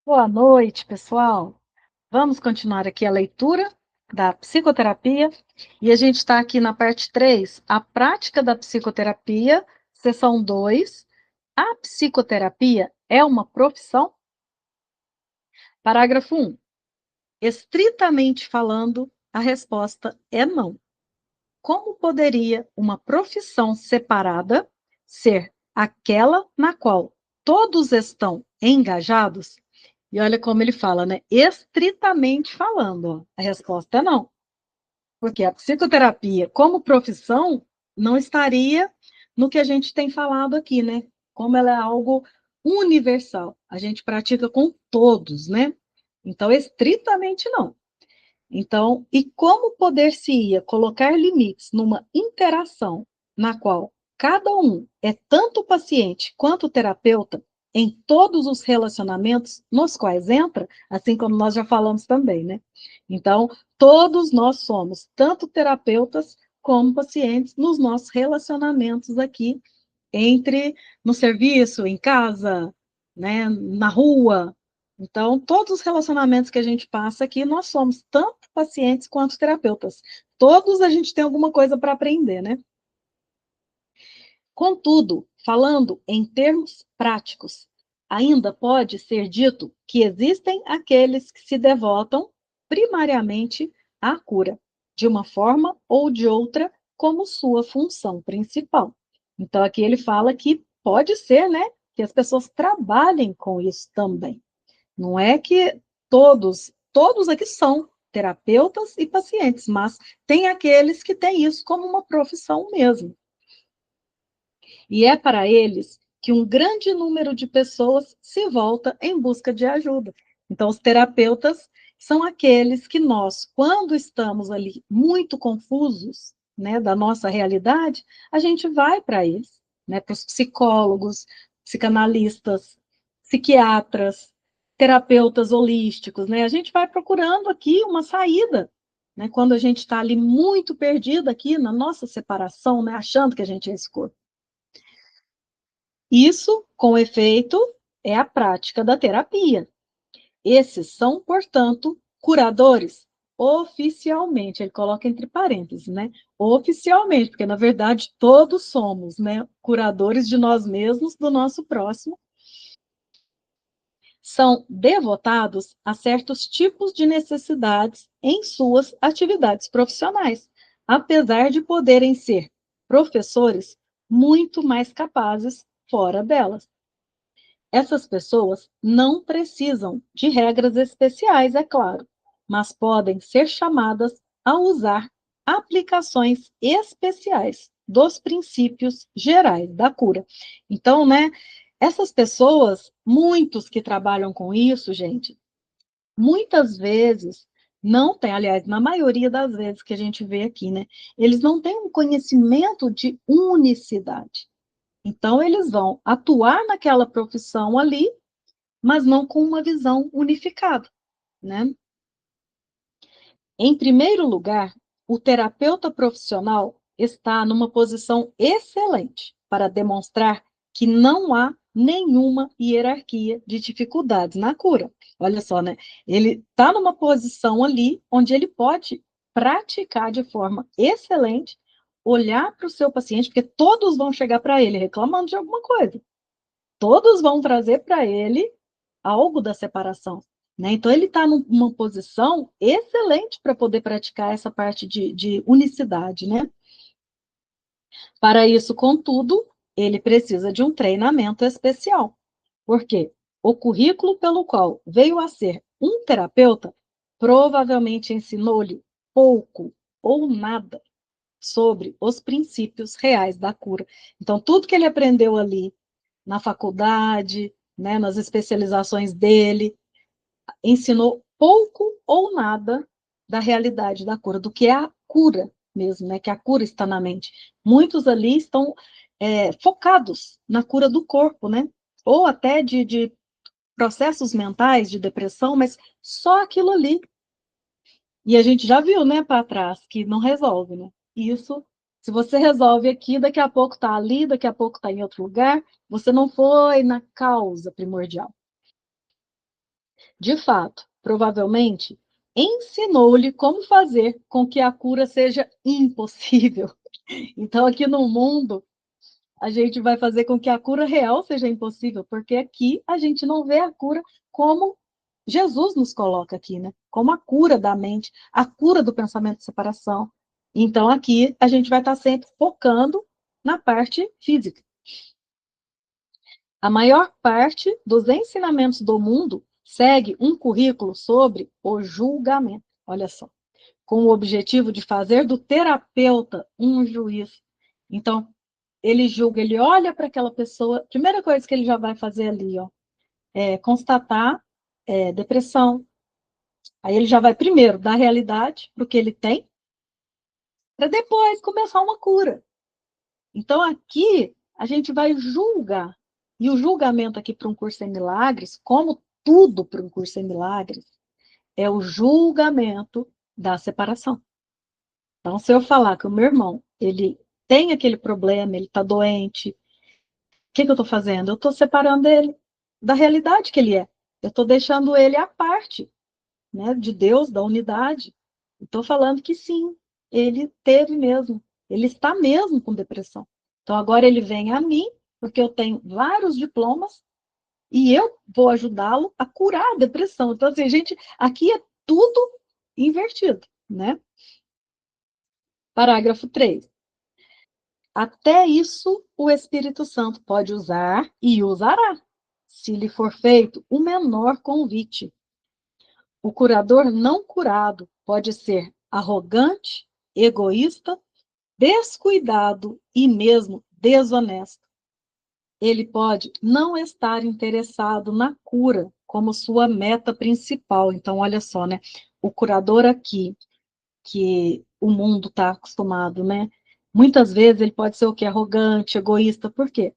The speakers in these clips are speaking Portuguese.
Boa noite, pessoal. Vamos continuar aqui a leitura da psicoterapia e a gente está aqui na parte 3, a prática da psicoterapia, seção 2. A psicoterapia é uma profissão? Parágrafo 1. Estritamente falando, a resposta é não. Como poderia uma profissão separada ser aquela na qual todos estão engajados? E olha como ele fala, né? Estritamente falando, ó, a resposta é não. Porque a psicoterapia, como profissão, não estaria no que a gente tem falado aqui, né? Como ela é algo universal. A gente pratica com todos, né? Então, estritamente não. Então, e como poder-se-ia colocar limites numa interação na qual cada um é tanto o paciente quanto o terapeuta em todos os relacionamentos nos quais entra, assim como nós já falamos também, né? Então, todos nós somos tanto terapeutas como pacientes nos nossos relacionamentos aqui entre no serviço, em casa, né, na rua. Então, todos os relacionamentos que a gente passa aqui, nós somos tanto pacientes quanto terapeutas. Todos a gente tem alguma coisa para aprender, né? Contudo, falando em termos práticos, ainda pode ser dito que existem aqueles que se devotam primariamente à cura, de uma forma ou de outra, como sua função principal. Então, aqui ele fala que pode ser, né, que as pessoas trabalhem com isso também. Não é que todos aqui são terapeutas e pacientes, mas tem aqueles que têm isso como uma profissão mesmo. E é para eles que um grande número de pessoas se volta em busca de ajuda. Então, os terapeutas são aqueles que nós, quando estamos ali muito confusos, né, da nossa realidade, a gente vai para eles, né, para os psicólogos, psicanalistas, psiquiatras, terapeutas holísticos, né? A gente vai procurando aqui uma saída, né, quando a gente está ali muito perdido aqui na nossa separação, né, achando que a gente é esse corpo. Isso, com efeito, é a prática da terapia. Esses são, portanto, curadores oficialmente, ele coloca entre parênteses, né? Oficialmente, porque na verdade todos somos, né, curadores de nós mesmos, do nosso próximo, são devotados a certos tipos de necessidades em suas atividades profissionais, apesar de poderem ser professores muito mais capazes fora delas. Essas pessoas não precisam de regras especiais, é claro, mas podem ser chamadas a usar aplicações especiais dos princípios gerais da cura. Então, né, essas pessoas, muitos que trabalham com isso, gente, muitas vezes não têm, aliás, na maioria das vezes que a gente vê aqui, né, eles não têm um conhecimento de unicidade. Então, eles vão atuar naquela profissão ali, mas não com uma visão unificada, né? Em primeiro lugar, o terapeuta profissional está numa posição excelente para demonstrar que não há nenhuma hierarquia de dificuldades na cura. Olha só, né? Ele está numa posição ali onde ele pode praticar de forma excelente, olhar para o seu paciente, porque todos vão chegar para ele reclamando de alguma coisa. Todos vão trazer para ele algo da separação. Né? Então, ele está numa posição excelente para poder praticar essa parte de unicidade. Né? Para isso, contudo, ele precisa de um treinamento especial. Por quê? O currículo pelo qual veio a ser um terapeuta provavelmente ensinou-lhe pouco ou nada sobre os princípios reais da cura. Então, tudo que ele aprendeu ali na faculdade, né, nas especializações dele, ensinou pouco ou nada da realidade da cura, do que é a cura mesmo, né, que a cura está na mente. Muitos ali estão focados na cura do corpo, né, ou até de processos mentais, de depressão, mas só aquilo ali. E a gente já viu, né, para trás, que não resolve, né? Isso, se você resolve aqui, daqui a pouco está ali, daqui a pouco está em outro lugar, você não foi na causa primordial. De fato, provavelmente, ensinou-lhe como fazer com que a cura seja impossível. Então, aqui no mundo, a gente vai fazer com que a cura real seja impossível, porque aqui a gente não vê a cura como Jesus nos coloca aqui, né? Como a cura da mente, a cura do pensamento de separação. Então, aqui a gente vai estar sempre focando na parte física. A maior parte dos ensinamentos do mundo segue um currículo sobre o julgamento. Olha só, com o objetivo de fazer do terapeuta um juiz. Então, ele julga, ele olha para aquela pessoa, a primeira coisa que ele já vai fazer ali, ó, é constatar depressão. Aí ele já vai primeiro dar realidade para o que ele tem, para depois começar uma cura. Então, aqui, a gente vai julgar. E o julgamento aqui para um curso em milagres, como tudo para um curso em milagres, é o julgamento da separação. Então, se eu falar que o meu irmão, ele tem aquele problema, ele está doente, o que eu estou fazendo? Eu estou separando ele da realidade que ele é. Eu estou deixando ele à parte, né, de Deus, da unidade. Estou falando que sim, ele teve mesmo, ele está mesmo com depressão. Então agora ele vem a mim, porque eu tenho vários diplomas, e eu vou ajudá-lo a curar a depressão. Então, assim, gente, aqui é tudo invertido, né? Parágrafo 3. Até isso o Espírito Santo pode usar e usará, se lhe for feito o menor convite. O curador não curado pode ser arrogante, egoísta, descuidado e mesmo desonesto. Ele pode não estar interessado na cura como sua meta principal. Então, olha só, né? O curador aqui, que o mundo está acostumado, né? Muitas vezes ele pode ser o quê? Arrogante, egoísta. Por quê?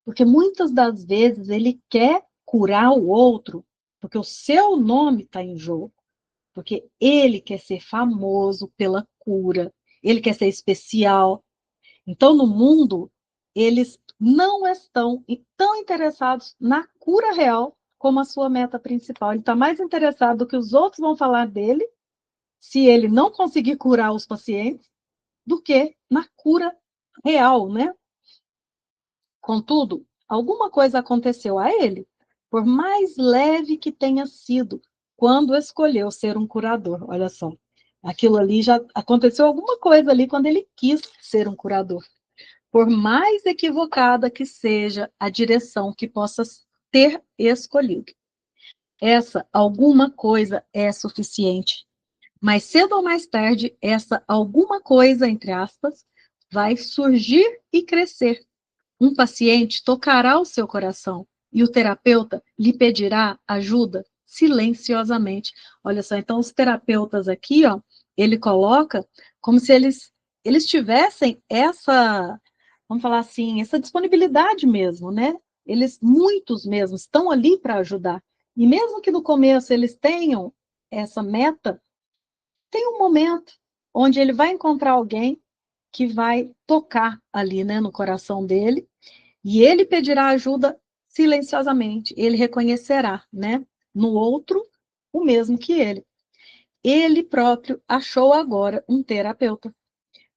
Porque muitas das vezes ele quer curar o outro porque o seu nome está em jogo. Porque ele quer ser famoso pela cura, ele quer ser especial. Então, no mundo, eles não estão tão interessados na cura real como a sua meta principal. Ele está mais interessado no que os outros vão falar dele, se ele não conseguir curar os pacientes, do que na cura real, né? Contudo, alguma coisa aconteceu a ele, por mais leve que tenha sido, quando escolheu ser um curador. Olha só, aquilo ali já aconteceu alguma coisa ali quando ele quis ser um curador. Por mais equivocada que seja a direção que possa ter escolhido. Essa alguma coisa é suficiente. Mais cedo ou mais tarde, essa alguma coisa, entre aspas, vai surgir e crescer. Um paciente tocará o seu coração e o terapeuta lhe pedirá ajuda silenciosamente. Olha só, então os terapeutas aqui, ó, ele coloca como se eles tivessem essa, vamos falar assim, essa disponibilidade mesmo, né? Eles, muitos mesmo, estão ali para ajudar. E mesmo que no começo eles tenham essa meta, tem um momento onde ele vai encontrar alguém que vai tocar ali, né, no coração dele, e ele pedirá ajuda silenciosamente. Ele reconhecerá, né, no outro o mesmo que ele. Ele próprio achou agora um terapeuta.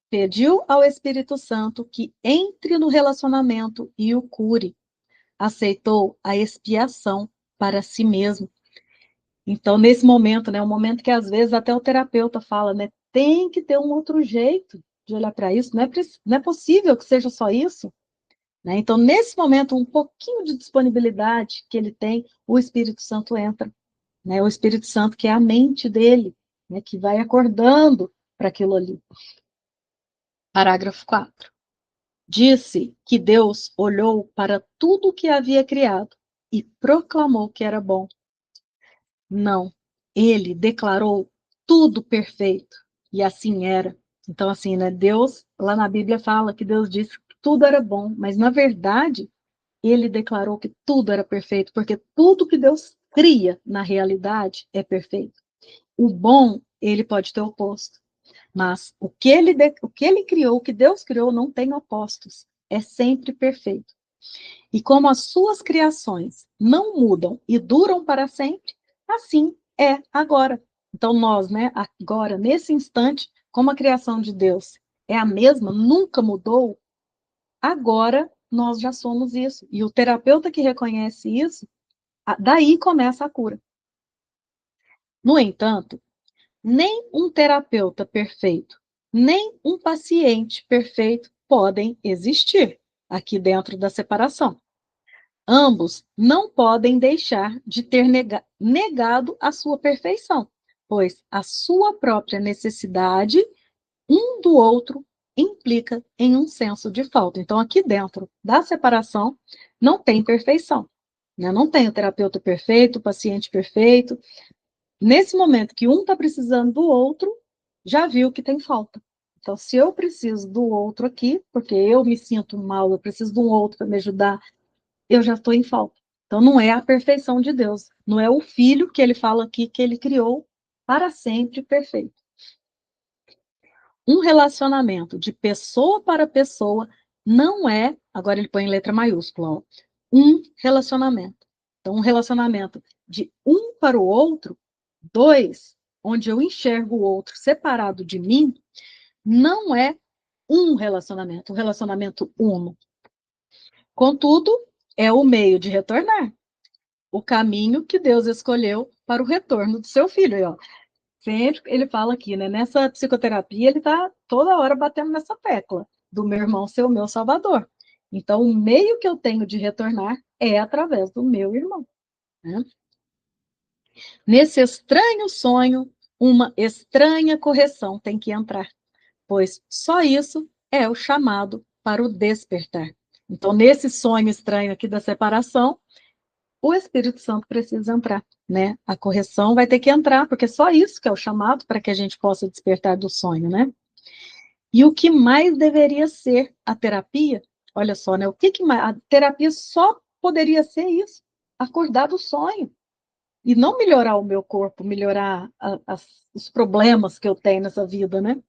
Pediu ao Espírito Santo que entre no relacionamento e o cure. Aceitou a expiação para si mesmo. Então, nesse momento, né, um momento que às vezes até o terapeuta fala, né, tem que ter um outro jeito de olhar para isso, não é possível que seja só isso. Né? Então, nesse momento, um pouquinho de disponibilidade que ele tem, o Espírito Santo entra. Né? O Espírito Santo, que é a mente dele, né? Que vai acordando para aquilo ali. Parágrafo 4. Disse que Deus olhou para tudo o que havia criado e proclamou que era bom. Não, ele declarou tudo perfeito, e assim era. Então, assim, né? Deus, lá na Bíblia fala que Deus disse que tudo era bom, mas na verdade ele declarou que tudo era perfeito, porque tudo que Deus cria na realidade é perfeito. O bom, ele pode ter oposto, mas o que ele criou, o que Deus criou, não tem opostos, é sempre perfeito. E como as suas criações não mudam e duram para sempre, assim é agora. Então, nós, né, agora, nesse instante, como a criação de Deus é a mesma, nunca mudou, agora nós já somos isso. E o terapeuta que reconhece isso, daí começa a cura. No entanto, nem um terapeuta perfeito, nem um paciente perfeito podem existir aqui dentro da separação. Ambos não podem deixar de ter negado a sua perfeição, pois a sua própria necessidade, um do outro, implica em um senso de falta. Então, aqui dentro da separação, não tem perfeição. Né? Não tem o terapeuta perfeito, o paciente perfeito. Nesse momento que um está precisando do outro, já viu que tem falta. Então, se eu preciso do outro aqui, porque eu me sinto mal, eu preciso de um outro para me ajudar, eu já estou em falta. Então, não é a perfeição de Deus, não é o filho que ele fala aqui que ele criou para sempre perfeito. Um relacionamento de pessoa para pessoa não é, agora ele põe em letra maiúscula, ó, um relacionamento. Então, um relacionamento de um para o outro, dois, onde eu enxergo o outro separado de mim, não é um relacionamento uno. Contudo, é o meio de retornar, o caminho que Deus escolheu para o retorno do seu filho. E, ó, sempre ele fala aqui, né? Nessa psicoterapia, ele está toda hora batendo nessa tecla do meu irmão ser o meu salvador. Então, o meio que eu tenho de retornar é através do meu irmão. Né? Nesse estranho sonho, uma estranha correção tem que entrar, pois só isso é o chamado para o despertar. Então, nesse sonho estranho aqui da separação, o Espírito Santo precisa entrar, né? A correção vai ter que entrar, porque só isso que é o chamado para que a gente possa despertar do sonho, né? E o que mais deveria ser a terapia? Olha só, né? O que mais? A terapia só poderia ser isso, acordar do sonho e não melhorar o meu corpo, melhorar os problemas que eu tenho nessa vida, né?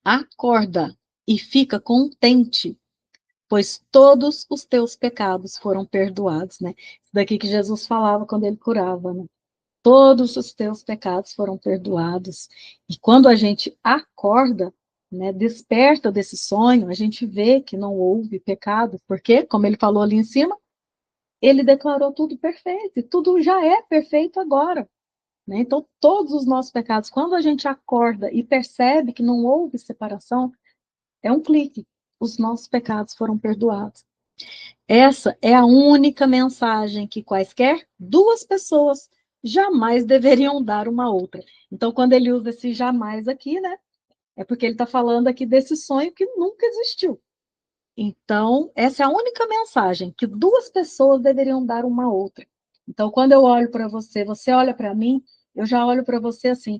Acorda e fica contente, pois todos os teus pecados foram perdoados, né? Isso daqui que Jesus falava quando ele curava, né? Todos os teus pecados foram perdoados. E quando a gente acorda, né, desperta desse sonho, a gente vê que não houve pecado, porque, como ele falou ali em cima, ele declarou tudo perfeito, e tudo já é perfeito agora. Né? Então, todos os nossos pecados, quando a gente acorda e percebe que não houve separação, é um clique. Os nossos pecados foram perdoados. Essa é a única mensagem que quaisquer duas pessoas jamais deveriam dar uma outra. Então, quando ele usa esse jamais aqui, né, é porque ele está falando aqui desse sonho que nunca existiu. Então, essa é a única mensagem que duas pessoas deveriam dar uma à outra. Então, quando eu olho para você, você olha para mim, eu já olho para você assim: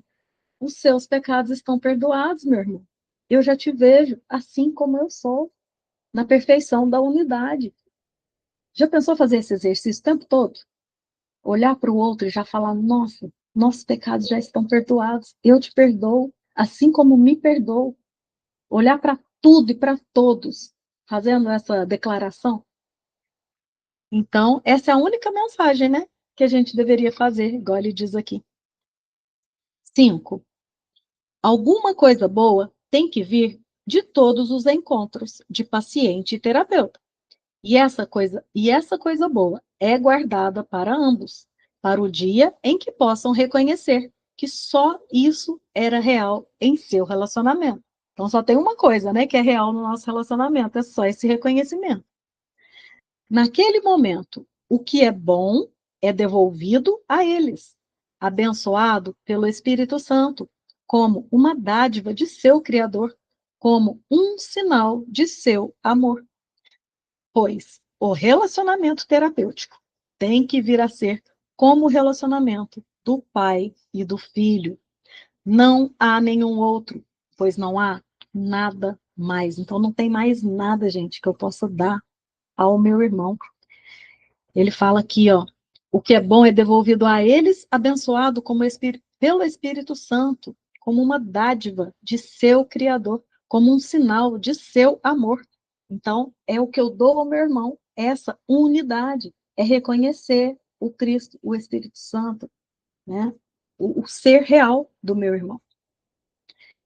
os seus pecados estão perdoados, meu irmão. Eu já te vejo assim como eu sou, na perfeição da unidade. Já pensou fazer esse exercício o tempo todo? Olhar para o outro e já falar: nossa, nossos pecados já estão perdoados, eu te perdoo, assim como me perdoo. Olhar para tudo e para todos, fazendo essa declaração. Então, essa é a única mensagem, né, que a gente deveria fazer, igual ele diz aqui. 5. Alguma coisa boa tem que vir de todos os encontros de paciente e terapeuta. E essa coisa boa é guardada para ambos, para o dia em que possam reconhecer que só isso era real em seu relacionamento. Então só tem uma coisa, né, que é real no nosso relacionamento, é só esse reconhecimento. Naquele momento, o que é bom é devolvido a eles, abençoado pelo Espírito Santo, como uma dádiva de seu Criador, como um sinal de seu amor. Pois o relacionamento terapêutico tem que vir a ser como o relacionamento do pai e do filho. Não há nenhum outro, pois não há nada mais. Então não tem mais nada, gente, que eu possa dar ao meu irmão. Ele fala aqui, ó, o que é bom é devolvido a eles, abençoado pelo Espírito Santo, como uma dádiva de seu Criador, como um sinal de seu amor. Então, é o que eu dou ao meu irmão, essa unidade, é reconhecer o Cristo, o Espírito Santo, né? O ser real do meu irmão.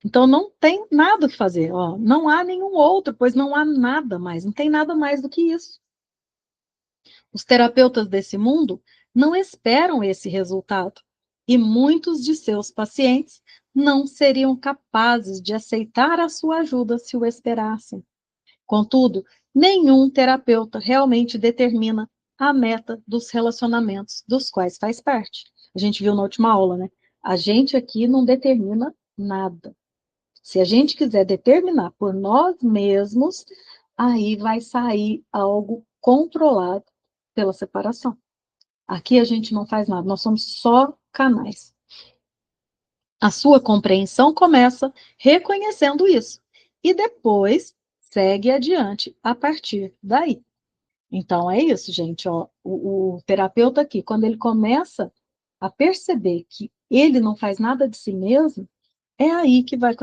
Então, não tem nada que fazer, ó, não há nenhum outro, pois não há nada mais, não tem nada mais do que isso. Os terapeutas desse mundo não esperam esse resultado, e muitos de seus pacientes não seriam capazes de aceitar a sua ajuda se o esperassem. Contudo, nenhum terapeuta realmente determina a meta dos relacionamentos dos quais faz parte. A gente viu na última aula, né? A gente aqui não determina nada. Se a gente quiser determinar por nós mesmos, aí vai sair algo controlado pela separação. Aqui a gente não faz nada, nós somos só canais. A sua compreensão começa reconhecendo isso e depois segue adiante a partir daí. Então é isso, gente. Ó, o terapeuta aqui, quando ele começa a perceber que ele não faz nada de si mesmo, é aí que vai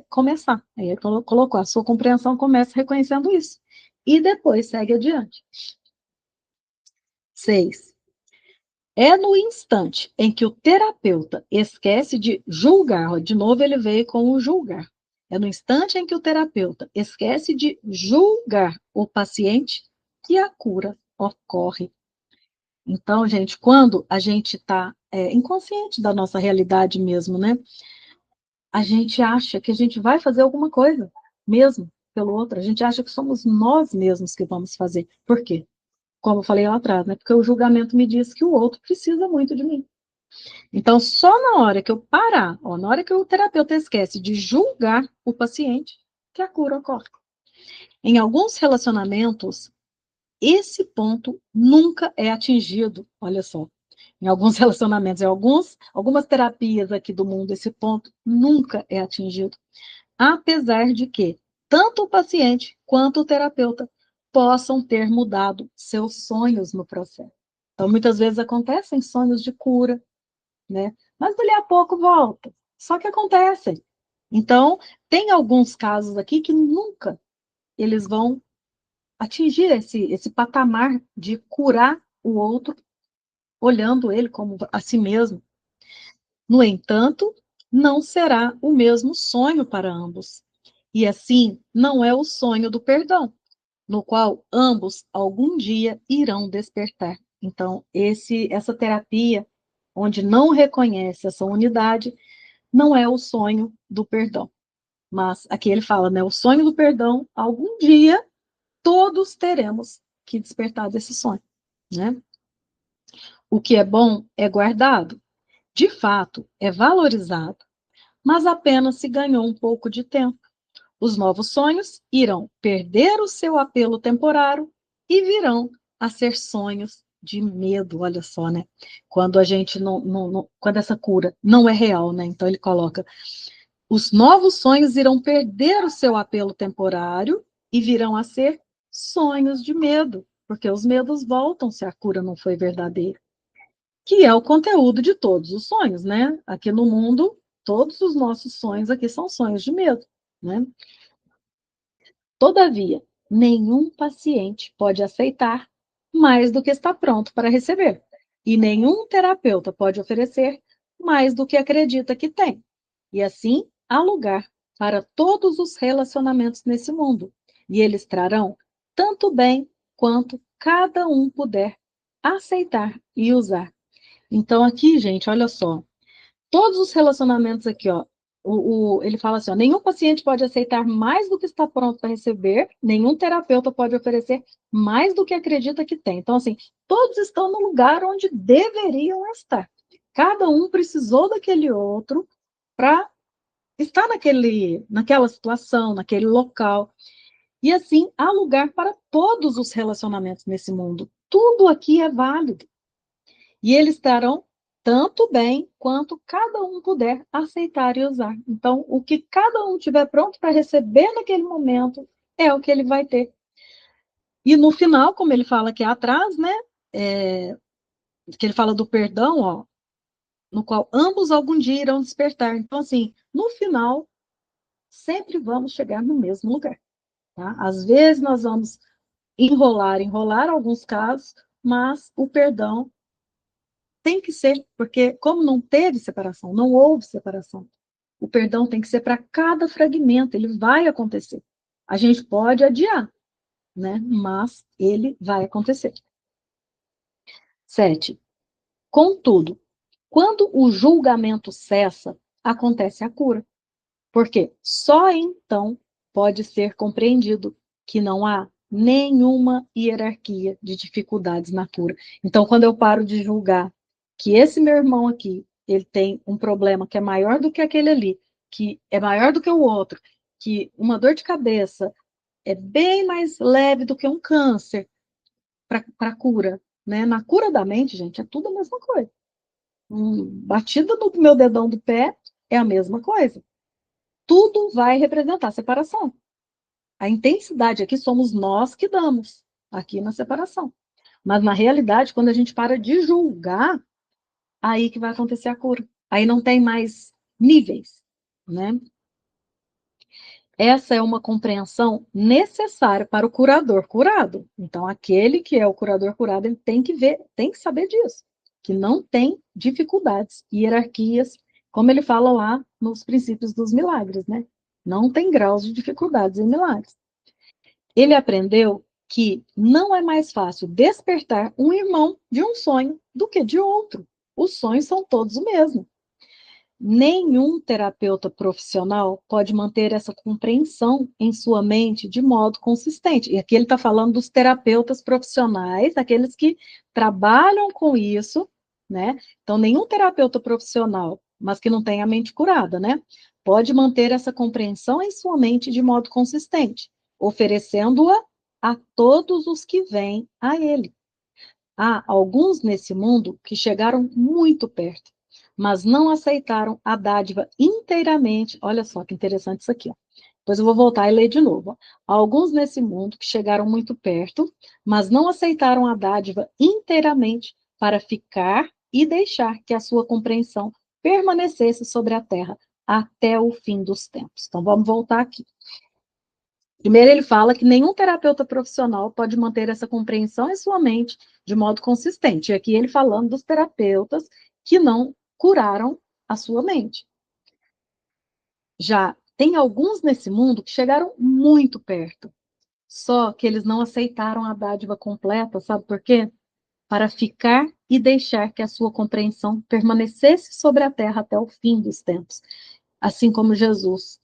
começar. Aí ele colocou, a sua compreensão começa reconhecendo isso. E depois segue adiante. 6. É no instante em que o terapeuta esquece de julgar, ó, de novo ele veio com o julgar. É no instante em que o terapeuta esquece de julgar o paciente que a cura ocorre. Então, gente, quando a gente está inconsciente da nossa realidade mesmo, né? A gente acha que a gente vai fazer alguma coisa mesmo pelo outro. A gente acha que somos nós mesmos que vamos fazer. Por quê? Como eu falei lá atrás, né? Porque o julgamento me diz que o outro precisa muito de mim. Então, só na hora que eu parar, ó, na hora que o terapeuta esquece de julgar o paciente, que a cura ocorre. Em alguns relacionamentos, esse ponto nunca é atingido. Olha só, em alguns relacionamentos, algumas terapias aqui do mundo, esse ponto nunca é atingido. Apesar de que tanto o paciente quanto o terapeuta possam ter mudado seus sonhos no processo. Então, muitas vezes acontecem sonhos de cura, né? Mas dali a pouco volta. Só que acontecem. Então, tem alguns casos aqui que nunca eles vão atingir esse patamar de curar o outro, olhando ele como a si mesmo. No entanto, não será o mesmo sonho para ambos. E assim, não é o sonho do perdão, no qual ambos algum dia irão despertar. Então, essa terapia, onde não reconhece essa unidade, não é o sonho do perdão. Mas aqui ele fala, né? O sonho do perdão, algum dia todos teremos que despertar desse sonho, né? O que é bom é guardado, de fato, é valorizado, mas apenas se ganhou um pouco de tempo. Os novos sonhos irão perder o seu apelo temporário e virão a ser sonhos de medo, olha só, né? Quando a gente quando essa cura não é real, né? Então ele coloca: os novos sonhos irão perder o seu apelo temporário e virão a ser sonhos de medo, porque os medos voltam se a cura não foi verdadeira, que é o conteúdo de todos os sonhos, né? Aqui no mundo, todos os nossos sonhos aqui são sonhos de medo, né? Todavia, nenhum paciente pode aceitar mais do que está pronto para receber, e nenhum terapeuta pode oferecer mais do que acredita que tem. E assim, há lugar para todos os relacionamentos nesse mundo, e eles trarão tanto bem quanto cada um puder aceitar e usar. Então, aqui, gente, olha só, todos os relacionamentos aqui, ó, ele fala assim, ó, nenhum paciente pode aceitar mais do que está pronto para receber, nenhum terapeuta pode oferecer mais do que acredita que tem. Então, assim, todos estão no lugar onde deveriam estar. Cada um precisou daquele outro para estar naquela situação, naquele local. E assim, há lugar para todos os relacionamentos nesse mundo. Tudo aqui é válido. E eles estarão tanto bem quanto cada um puder aceitar e usar. Então, o que cada um tiver pronto para receber naquele momento é o que ele vai ter. E no final, como ele fala aqui atrás, né? Que ele fala do perdão, ó, no qual ambos algum dia irão despertar. Então, assim, no final, sempre vamos chegar no mesmo lugar. Tá? Às vezes nós vamos enrolar alguns casos, mas o perdão tem que ser, porque como não teve separação, não houve separação, o perdão tem que ser para cada fragmento, ele vai acontecer. A gente pode adiar, né? Mas ele vai acontecer. 7. Contudo, quando o julgamento cessa, acontece a cura. Porque só então pode ser compreendido que não há nenhuma hierarquia de dificuldades na cura. Então, quando eu paro de julgar que esse meu irmão aqui, ele tem um problema que é maior do que aquele ali, que é maior do que o outro, que uma dor de cabeça é bem mais leve do que um câncer para cura, né? Na cura da mente, gente, é tudo a mesma coisa. Batida no meu dedão do pé é a mesma coisa. Tudo vai representar separação. A intensidade aqui somos nós que damos, aqui na separação. Mas, na realidade, quando a gente para de julgar, aí que vai acontecer a cura. Aí não tem mais níveis, né? Essa é uma compreensão necessária para o curador curado. Então, aquele que é o curador curado, ele tem que ver, tem que saber disso, que não tem dificuldades, hierarquias, como ele fala lá nos princípios dos milagres, né? Não tem graus de dificuldades em milagres. Ele aprendeu que não é mais fácil despertar um irmão de um sonho do que de outro. Os sonhos são todos o mesmo. Nenhum terapeuta profissional pode manter essa compreensão em sua mente de modo consistente. E aqui ele está falando dos terapeutas profissionais, aqueles que trabalham com isso, né? Então, nenhum terapeuta profissional, mas que não tenha a mente curada, né? Pode manter essa compreensão em sua mente de modo consistente, oferecendo-a a todos os que vêm a ele. Há alguns nesse mundo que chegaram muito perto, mas não aceitaram a dádiva inteiramente. Olha só que interessante isso aqui, ó. Depois eu vou voltar e ler de novo. Há alguns nesse mundo que chegaram muito perto, mas não aceitaram a dádiva inteiramente para ficar e deixar que a sua compreensão permanecesse sobre a terra até o fim dos tempos. Então vamos voltar aqui. Primeiro, ele fala que nenhum terapeuta profissional pode manter essa compreensão em sua mente de modo consistente. E aqui ele falando dos terapeutas que não curaram a sua mente. Já tem alguns nesse mundo que chegaram muito perto, só que eles não aceitaram a dádiva completa, sabe por quê? Para ficar e deixar que a sua compreensão permanecesse sobre a terra até o fim dos tempos. Assim como Jesus.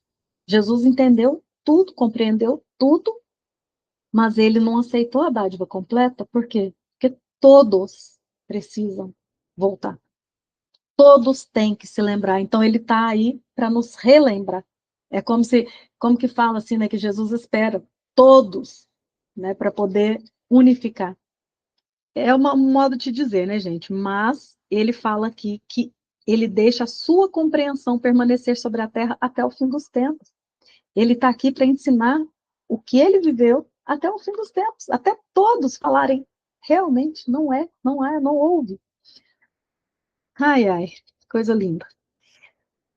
Jesus entendeu tudo, compreendeu tudo, mas ele não aceitou a dádiva completa, por quê? Porque todos precisam voltar. Todos têm que se lembrar. Então ele está aí para nos relembrar. É como se, como que fala assim, né, que Jesus espera todos, né, para poder unificar. É um modo de dizer, né, gente? Mas ele fala aqui que ele deixa a sua compreensão permanecer sobre a terra até o fim dos tempos. Ele está aqui para ensinar o que ele viveu até o fim dos tempos, até todos falarem, realmente não é, não é, não houve. Ai, ai, coisa linda.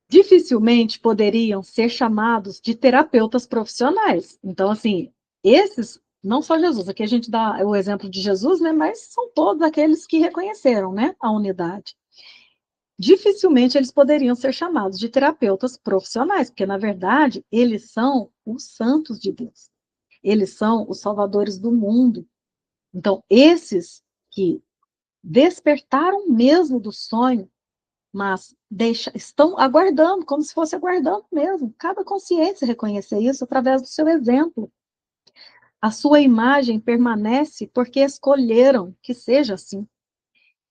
Dificilmente poderiam ser chamados de terapeutas profissionais. Então, assim, esses, não só Jesus, aqui a gente dá o exemplo de Jesus, né, mas são todos aqueles que reconheceram, né, a unidade. Dificilmente eles poderiam ser chamados de terapeutas profissionais, porque, na verdade, eles são os santos de Deus. Eles são os salvadores do mundo. Então, esses que despertaram mesmo do sonho, mas estão aguardando, como se fosse aguardando mesmo. Cada consciência reconhecer isso através do seu exemplo. A sua imagem permanece porque escolheram que seja assim.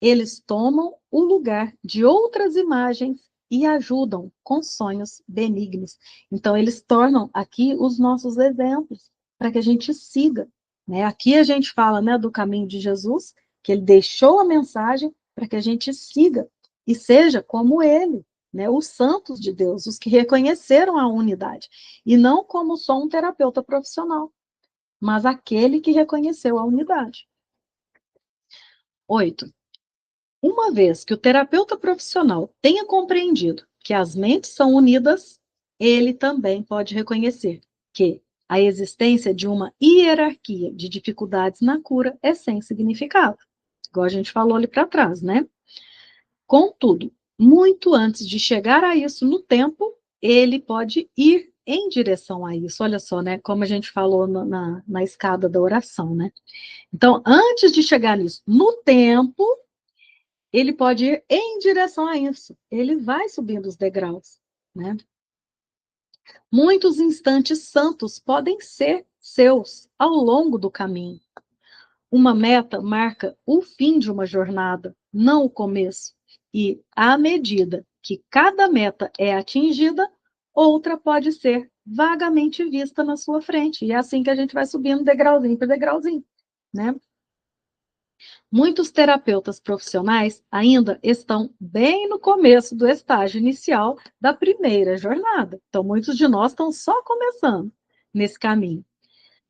Eles tomam o lugar de outras imagens e ajudam com sonhos benignos. Então, eles tornam aqui os nossos exemplos para que a gente siga. Né? Aqui a gente fala, né, do caminho de Jesus, que ele deixou a mensagem para que a gente siga e seja como ele, né, os santos de Deus, os que reconheceram a unidade, e não como só um terapeuta profissional, mas aquele que reconheceu a unidade. 8. Uma vez que o terapeuta profissional tenha compreendido que as mentes são unidas, ele também pode reconhecer que a existência de uma hierarquia de dificuldades na cura é sem significado, igual a gente falou ali para trás, né? Contudo, muito antes de chegar a isso no tempo, ele pode ir em direção a isso. Olha só, né? Como a gente falou na escada da oração, né? Então, antes de chegar nisso no tempo, ele pode ir em direção a isso. Ele vai subindo os degraus, né? Muitos instantes santos podem ser seus ao longo do caminho. Uma meta marca o fim de uma jornada, não o começo. E, à medida que cada meta é atingida, outra pode ser vagamente vista na sua frente. E é assim que a gente vai subindo degrauzinho por degrauzinho, né? Muitos terapeutas profissionais ainda estão bem no começo do estágio inicial da primeira jornada. Então, muitos de nós estão só começando nesse caminho.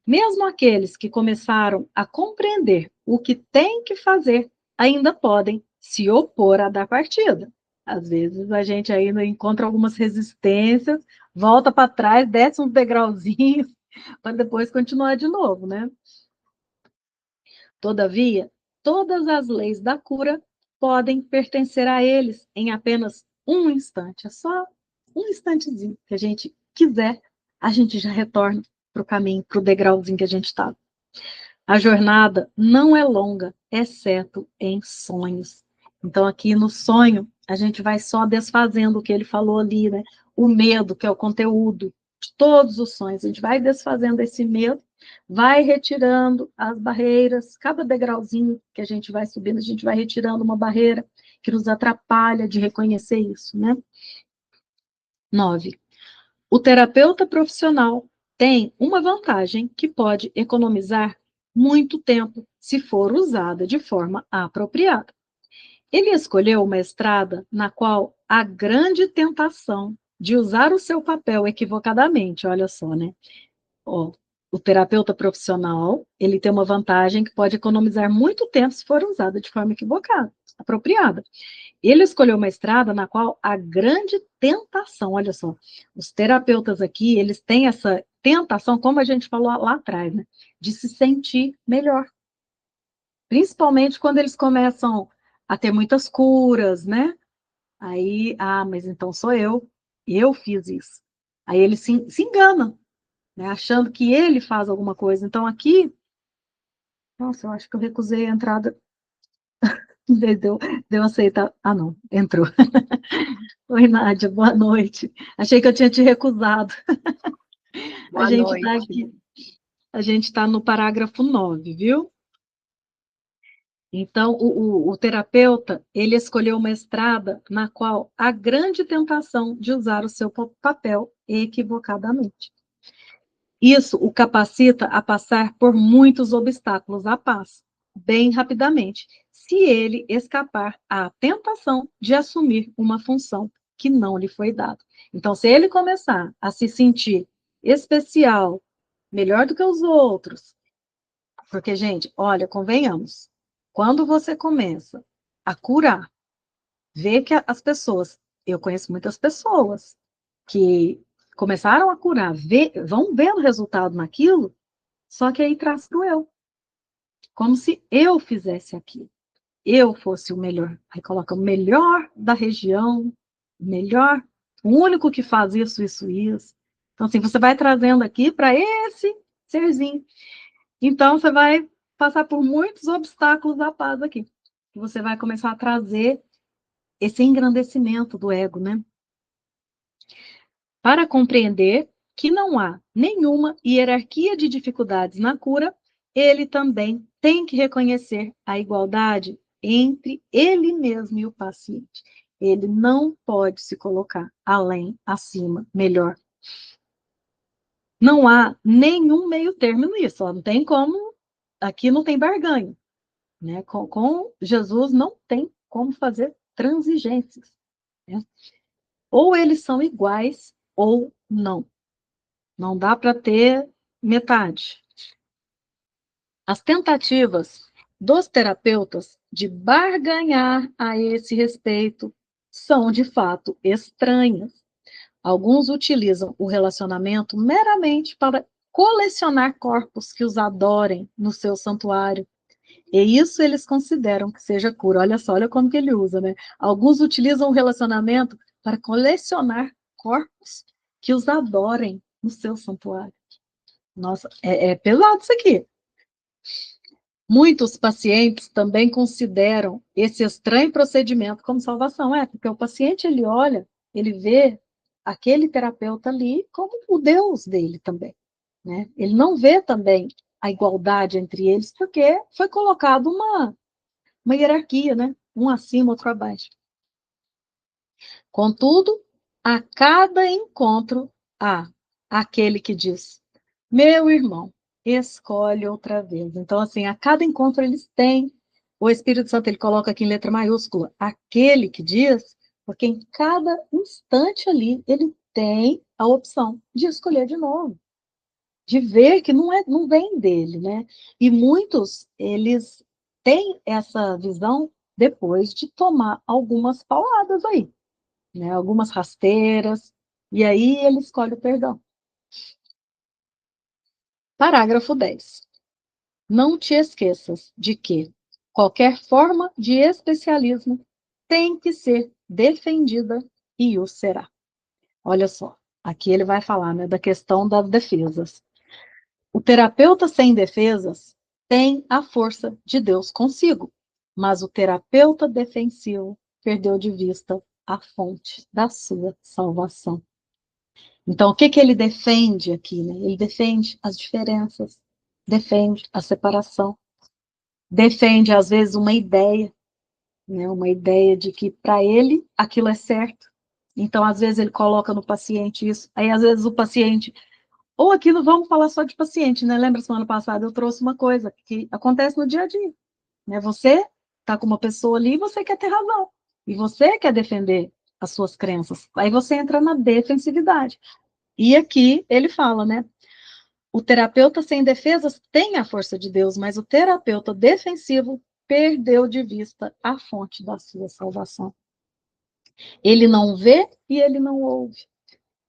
Mesmo aqueles que começaram a compreender o que tem que fazer, ainda podem se opor a dar partida. Às vezes a gente ainda encontra algumas resistências, volta para trás, desce uns degrauzinhos, para depois continuar de novo, né? Todavia, todas as leis da cura podem pertencer a eles em apenas um instante. É só um instantezinho que a gente quiser, a gente já retorna para o caminho, para o degrauzinho que a gente está. A jornada não é longa, exceto em sonhos. Então, aqui no sonho, a gente vai só desfazendo o que ele falou ali, né? O medo, que é o conteúdo de todos os sonhos. A gente vai desfazendo esse medo, vai retirando as barreiras, cada degrauzinho que a gente vai subindo, a gente vai retirando uma barreira que nos atrapalha de reconhecer isso, né? 9. O terapeuta profissional tem uma vantagem que pode economizar muito tempo se for usada de forma apropriada. Ele escolheu uma estrada na qual a grande tentação de usar o seu papel equivocadamente, olha só, né? Ó, o terapeuta profissional, ele tem uma vantagem que pode economizar muito tempo se for usada de forma equivocada, apropriada. Ele escolheu uma estrada na qual a grande tentação, olha só, os terapeutas aqui, eles têm essa tentação, como a gente falou lá atrás, né, de se sentir melhor. Principalmente quando eles começam a ter muitas curas, né? Aí, mas então sou eu fiz isso. Aí ele se engana, né, achando que ele faz alguma coisa. Então aqui, nossa, eu acho que eu recusei a entrada, deu aceitar. Ah, não, entrou. Oi, Nádia, boa noite. Achei que eu tinha te recusado. A Boa gente está noite. aqui, a gente está no parágrafo 9, viu? Então, o terapeuta, ele escolheu uma estrada na qual há grande tentação de usar o seu papel equivocadamente. Isso o capacita a passar por muitos obstáculos à paz, bem rapidamente, se ele escapar à tentação de assumir uma função que não lhe foi dada. Então, se ele começar a se sentir especial, melhor do que os outros, porque, gente, olha, convenhamos, quando você começa a curar, ver que as pessoas, eu conheço muitas pessoas que começaram a curar, vão vendo resultado naquilo, só que aí traz para o eu, como se eu fizesse aquilo, eu fosse o melhor. Aí coloca o melhor da região, o melhor, o único que faz isso, isso, isso. Então, assim, você vai trazendo aqui para esse serzinho. Então, você vai passar por muitos obstáculos à paz aqui. Você vai começar a trazer esse engrandecimento do ego, né? Para compreender que não há nenhuma hierarquia de dificuldades na cura, ele também tem que reconhecer a igualdade entre ele mesmo e o paciente. Ele não pode se colocar além, acima, melhor. Não há nenhum meio termo nisso, não tem como, aqui não tem barganha, né? Com Jesus não tem como fazer transigências, né? Ou eles são iguais ou não. Não dá para ter metade. As tentativas dos terapeutas de barganhar a esse respeito são, de fato, estranhas. Alguns utilizam o relacionamento meramente para colecionar corpos que os adorem no seu santuário, E isso eles consideram que seja cura. Olha como que ele usa, né? Alguns utilizam o relacionamento para colecionar corpos que os adorem no seu santuário. Nossa, é pesado isso aqui. Muitos pacientes também consideram esse estranho procedimento como salvação. Porque o paciente, ele olha, ele vê aquele terapeuta ali como o Deus dele também, né? Ele não vê também a igualdade entre eles, porque foi colocado uma hierarquia, né? Um acima, outro abaixo. Contudo, a cada encontro há aquele que diz: meu irmão, escolhe outra vez. Então, assim, a cada encontro eles têm. O Espírito Santo ele coloca aqui em letra maiúscula, aquele que diz, porque em cada instante ali ele tem a opção de escolher de novo, de ver que não vem dele, né? E muitos, eles têm essa visão depois de tomar algumas pauladas aí, né? Algumas rasteiras, e aí ele escolhe o perdão. Parágrafo 10. Não te esqueças de que qualquer forma de especialismo tem que ser defendida e o será. Olha só, aqui ele vai falar, né, da questão das defesas. O terapeuta sem defesas tem a força de Deus consigo, mas o terapeuta defensivo perdeu de vista a fonte da sua salvação. Então, o que que ele defende aqui, né? Ele defende as diferenças, defende a separação, defende, às vezes, uma ideia, né? Uma ideia de que, para ele, aquilo é certo. Então, às vezes, ele coloca no paciente isso. Aí, às vezes, o paciente ou aquilo, vamos falar só de paciente, né? Lembra, semana passada eu trouxe uma coisa que acontece no dia a dia, né? Você está com uma pessoa ali e você quer ter razão. E você quer defender as suas crenças. Aí você entra na defensividade. E aqui ele fala, né? O terapeuta sem defesas tem a força de Deus, mas o terapeuta defensivo perdeu de vista a fonte da sua salvação. Ele não vê e ele não ouve.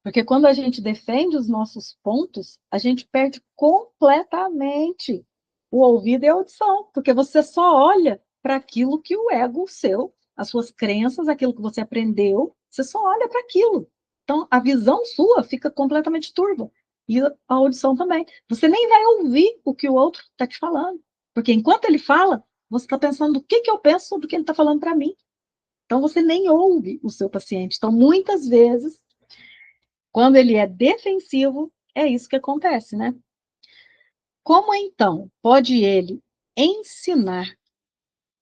Porque quando a gente defende os nossos pontos, a gente perde completamente o ouvido e a audição, porque você só olha para aquilo que o ego seu, as suas crenças, aquilo que você aprendeu, você só olha para aquilo. Então, a visão sua fica completamente turva. E a audição também. Você nem vai ouvir o que o outro está te falando. Porque enquanto ele fala, você está pensando o que eu penso sobre o que ele está falando para mim. Então, você nem ouve o seu paciente. Então, muitas vezes, quando ele é defensivo, é isso que acontece, né? Como então pode ele ensinar?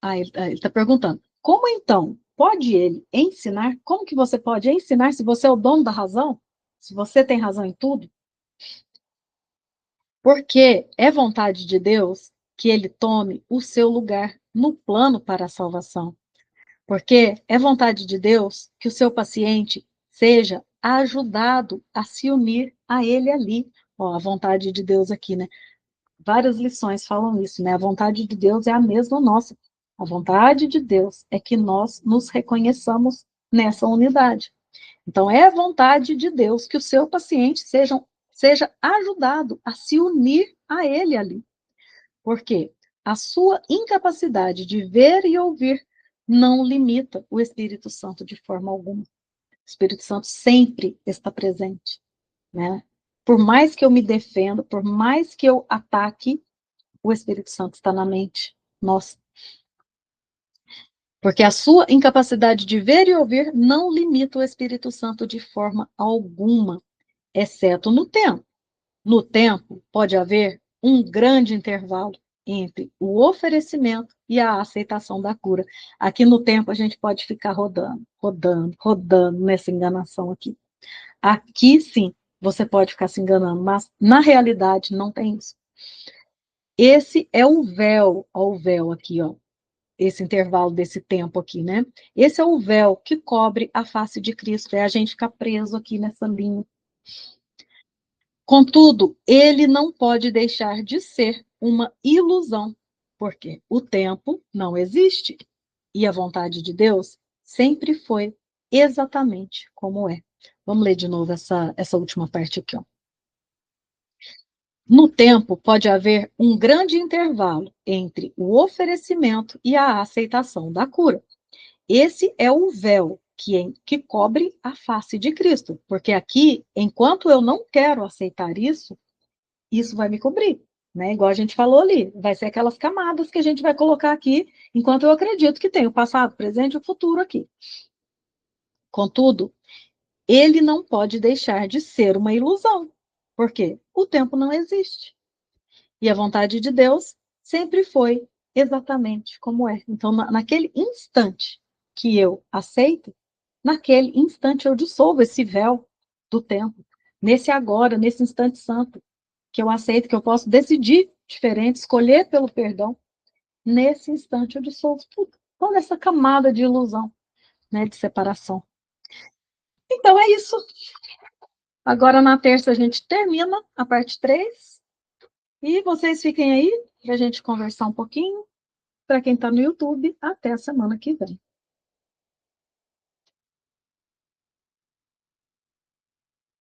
Ele está perguntando. Como então pode ele ensinar? Como que você pode ensinar se você é o dono da razão? Se você tem razão em tudo? Porque é vontade de Deus que ele tome o seu lugar no plano para a salvação. Porque é vontade de Deus que o seu paciente seja ajudado a se unir a ele ali. Ó, a vontade de Deus aqui, né? Várias lições falam isso, né? A vontade de Deus é a mesma nossa. A vontade de Deus é que nós nos reconheçamos nessa unidade. Então, é a vontade de Deus que o seu paciente seja ajudado a se unir a ele ali. Porque a sua incapacidade de ver e ouvir não limita o Espírito Santo de forma alguma. O Espírito Santo sempre está presente, né? Por mais que eu me defenda, por mais que eu ataque, o Espírito Santo está na mente. Nossa. Porque a sua incapacidade de ver e ouvir não limita o Espírito Santo de forma alguma, exceto no tempo. No tempo, pode haver um grande intervalo entre o oferecimento e a aceitação da cura. Aqui no tempo, a gente pode ficar rodando, rodando, rodando nessa enganação aqui. Aqui, sim, você pode ficar se enganando, mas na realidade não tem isso. Esse é o véu aqui, ó. Esse intervalo desse tempo aqui, né? Esse é o véu que cobre a face de Cristo, é a gente ficar preso aqui nessa linha. Contudo, ele não pode deixar de ser uma ilusão, porque o tempo não existe e a vontade de Deus sempre foi exatamente como é. Vamos ler de novo essa última parte aqui. Ó. No tempo, pode haver um grande intervalo entre o oferecimento e a aceitação da cura. Esse é o véu que cobre a face de Cristo, porque aqui, enquanto eu não quero aceitar isso, isso vai me cobrir, né? Igual a gente falou ali, vai ser aquelas camadas que a gente vai colocar aqui, enquanto eu acredito que tem o passado, o presente e o futuro aqui. Contudo, ele não pode deixar de ser uma ilusão, porque o tempo não existe. E a vontade de Deus sempre foi exatamente como é. Então, naquele instante que eu aceito, naquele instante eu dissolvo esse véu do tempo. Nesse agora, nesse instante santo, que eu aceito, que eu posso decidir diferente, escolher pelo perdão, nesse instante eu dissolvo tudo. Toda essa camada de ilusão, né, de separação. Então é isso. Agora na terça a gente termina a parte 3. E vocês fiquem aí para a gente conversar um pouquinho. Para quem está no YouTube, até a semana que vem.